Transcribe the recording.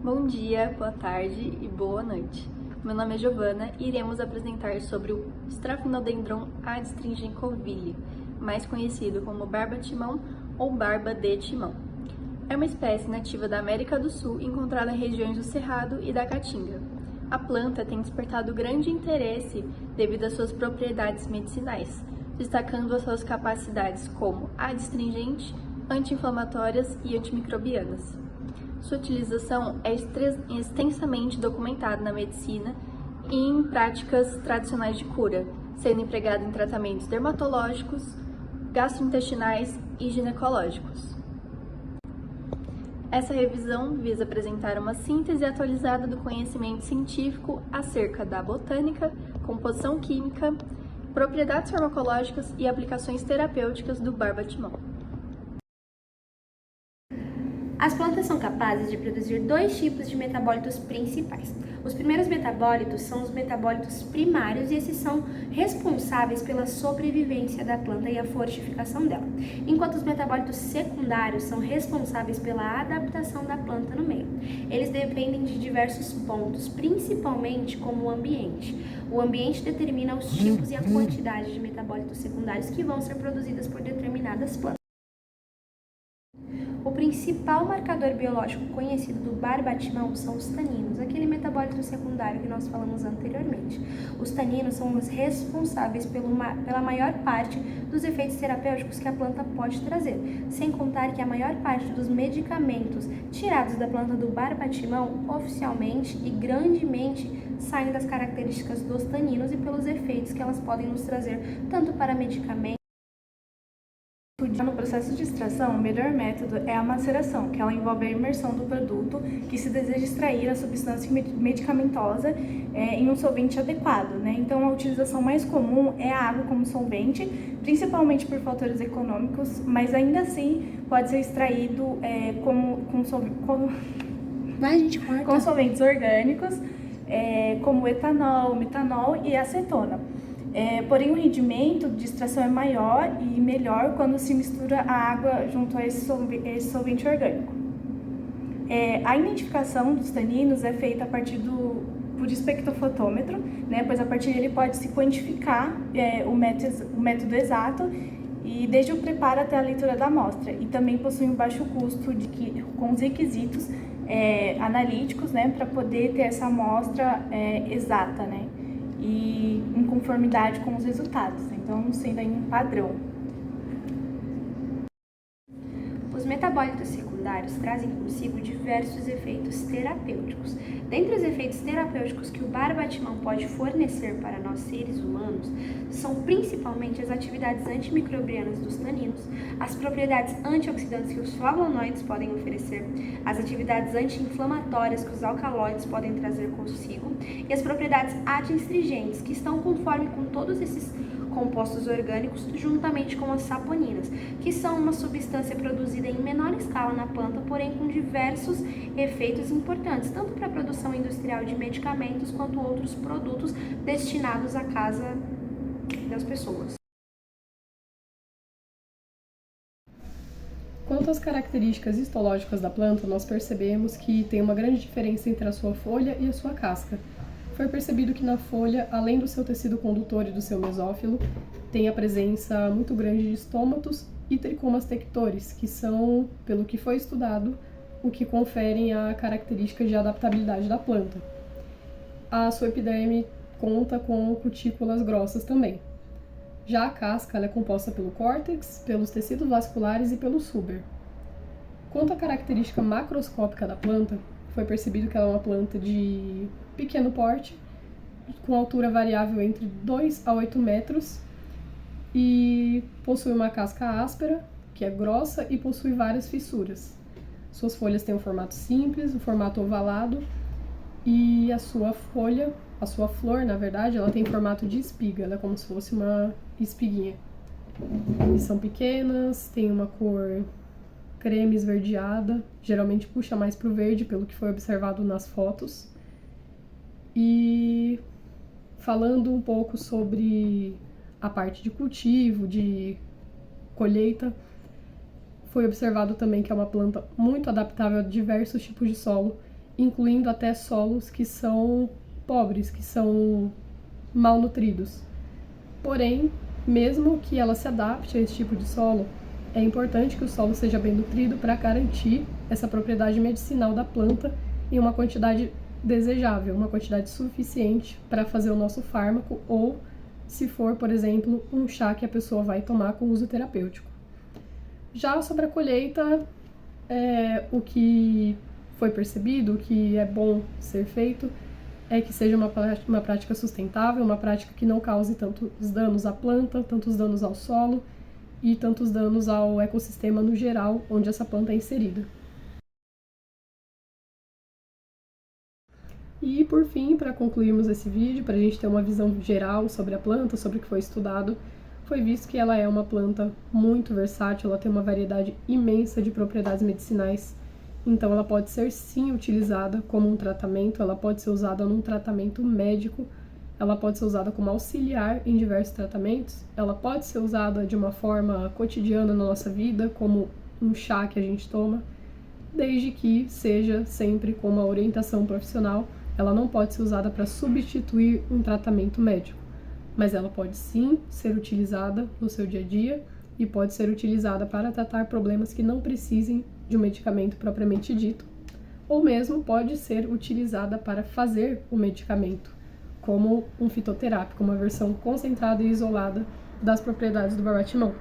Bom dia, boa tarde e boa noite. Meu nome é Giovana e iremos apresentar sobre o Staphylodendraon adstringincovile, mais conhecido como barba-timão ou barba de timão. É uma espécie nativa da América do Sul encontrada em regiões do Cerrado e da Caatinga. A planta tem despertado grande interesse devido às suas propriedades medicinais, destacando as suas capacidades como adstringente, anti-inflamatórias e antimicrobianas. Sua utilização é extensamente documentada na medicina e em práticas tradicionais de cura, sendo empregada em tratamentos dermatológicos, gastrointestinais e ginecológicos. Essa revisão visa apresentar uma síntese atualizada do conhecimento científico acerca da botânica, composição química, propriedades farmacológicas e aplicações terapêuticas do barba-timão. As plantas são capazes de produzir dois tipos de metabólitos principais. Os primeiros metabólitos são os metabólitos primários e esses são responsáveis pela sobrevivência da planta e a fortificação dela, enquanto os metabólitos secundários são responsáveis pela adaptação da planta no meio. Eles dependem de diversos pontos, principalmente como o ambiente. O ambiente determina os tipos e a quantidade de metabólitos secundários que vão ser produzidas por determinadas plantas. O principal marcador biológico conhecido do barba-timão são os taninos, aquele metabólito secundário que nós falamos anteriormente. Os taninos são os responsáveis pela maior parte dos efeitos terapêuticos que a planta pode trazer, sem contar que a maior parte dos medicamentos tirados da planta do barba-timão oficialmente e grandemente saem das características dos taninos e pelos efeitos que elas podem nos trazer, tanto para medicamentos. No processo de extração, o melhor método é a maceração, que ela envolve a imersão do produto que se deseja extrair a substância medicamentosa em um solvente adequado, né? Então, a utilização mais comum é a água como solvente, principalmente por fatores econômicos, mas ainda assim pode ser extraído com solventes orgânicos, como etanol, metanol e acetona. Porém, o rendimento de extração é maior e melhor quando se mistura a água junto a esse solvente orgânico. A identificação dos taninos é feita a partir por espectrofotômetro, né, pois a partir dele pode-se quantificar o método exato e desde o preparo até a leitura da amostra. E também possui um baixo custo com os requisitos analíticos, né, para poder ter essa amostra exata, né, e em conformidade com os resultados, então sendo aí um padrão. Os metabólitos secundários trazem consigo diversos efeitos terapêuticos. Dentre os efeitos terapêuticos que o barba-timão pode fornecer para nós seres humanos, são principalmente as atividades antimicrobianas dos taninos, as propriedades antioxidantes que os flavonoides podem oferecer, as atividades anti-inflamatórias que os alcaloides podem trazer consigo e as propriedades adstringentes, que estão conforme com todos esses compostos orgânicos, juntamente com as saponinas, que são uma substância produzida em menor escala na planta, porém com diversos efeitos importantes, tanto para a produção industrial de medicamentos quanto outros produtos destinados à casa das pessoas. Quanto às características histológicas da planta, nós percebemos que tem uma grande diferença entre a sua folha e a sua casca. Foi percebido que na folha, além do seu tecido condutor e do seu mesófilo, tem a presença muito grande de estômatos e tricomas tectores, que são, pelo que foi estudado, o que conferem a característica de adaptabilidade da planta. A sua epiderme conta com cutículas grossas também. Já a casca ela é composta pelo córtex, pelos tecidos vasculares e pelo suber. Quanto à característica macroscópica da planta, foi percebido que ela é uma planta de pequeno porte, com altura variável entre 2 a 8 metros e possui uma casca áspera, que é grossa e possui várias fissuras. Suas folhas têm um formato simples, um formato ovalado e a sua flor, na verdade, ela tem formato de espiga, ela é como se fosse uma espiguinha. E são pequenas, tem uma cor creme esverdeada, geralmente puxa mais para o verde, pelo que foi observado nas fotos. E falando um pouco sobre a parte de cultivo, de colheita, foi observado também que é uma planta muito adaptável a diversos tipos de solo incluindo até solos que são pobres, que são mal nutridos. Porém, mesmo que ela se adapte a esse tipo de solo, é importante que o solo seja bem nutrido para garantir essa propriedade medicinal da planta em uma quantidade desejável, uma quantidade suficiente para fazer o nosso fármaco ou, se for, por exemplo, um chá que a pessoa vai tomar com uso terapêutico. Já sobre a colheita, o que foi percebido, o que é bom ser feito, é que seja uma prática sustentável, uma prática que não cause tantos danos à planta, tantos danos ao solo e tantos danos ao ecossistema no geral, onde essa planta é inserida. E por fim, para concluirmos esse vídeo, para a gente ter uma visão geral sobre a planta, sobre o que foi estudado, foi visto que ela é uma planta muito versátil, ela tem uma variedade imensa de propriedades medicinais, então ela pode ser sim utilizada como um tratamento, ela pode ser usada num tratamento médico, ela pode ser usada como auxiliar em diversos tratamentos, ela pode ser usada de uma forma cotidiana na nossa vida, como um chá que a gente toma, desde que seja sempre com uma orientação profissional. Ela não pode ser usada para substituir um tratamento médico, mas ela pode sim ser utilizada no seu dia a dia e pode ser utilizada para tratar problemas que não precisem de um medicamento propriamente dito, ou mesmo pode ser utilizada para fazer o medicamento, como um fitoterápico, uma versão concentrada e isolada das propriedades do barbatimão.